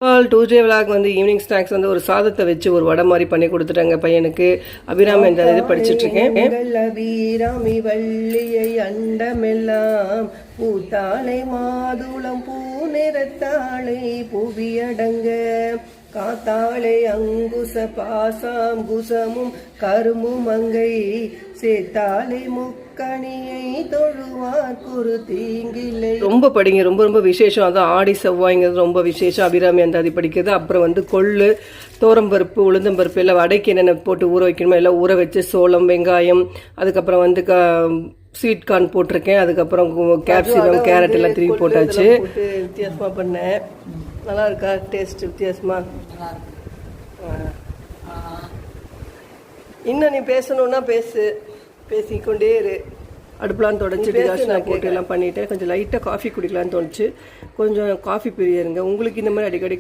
2J vlog வந்து evening snacks வந்து ஒரு சாதத்தை வச்சு ஒரு வடை மாதிரி பண்ணி கொடுத்துட்டாங்க பையனுக்கு. அபிராமி என்ற இது படிச்சுட்டு இருக்கேன். அபிராமி வள்ளியை அண்டமெல்லாம் பூத்தாளை மாதுளம் பூ நிறத்தாளை புவியடங்க காத்தாளை அங்குச பாசாம் குசமும் கருமும் மங்கை சேத்தாளை முக்கணியை தொழுவார் குரு தீங்கில்லை. ரொம்ப படிங்க, ரொம்ப ரொம்ப விசேஷம். அதான் ஆடி செவ்வாய்ங்கிறது ரொம்ப விசேஷம். அபிராமி அந்த அது படிக்கிறது. அப்புறம் வந்து கொள்ளு, தோரம்பருப்பு, உளுந்தம்பருப்பு எல்லாம் வடைக்கு என்னென்ன போட்டு ஊற வைக்கணுமோ எல்லாம் ஊற வச்சு சோளம், வெங்காயம், அதுக்கப்புறம் வந்து ஸ்வீட் கார்ன் போட்டிருக்கேன். அதுக்கப்புறம் கேப்சிகம், கேரட் எல்லாம் திருப்பி போட்டாச்சு. வித்தியாசமா பண்ணேன். நல்லா இருக்கா டேஸ்ட்? வித்தியாசமா இன்னும் நீ பேசணும்னா பேசிக்கொண்டே இரு. அடுப்புலாம் தொடச்சி டிகாஷன் போட்டு எல்லாம் பண்ணிட்டேன். கொஞ்சம் லைட்டாக காஃபி குடிக்கலான்னு தோணுச்சு. கொஞ்சம் காஃபி பிரியருங்க. உங்களுக்கு இந்த மாதிரி அடிக்கடி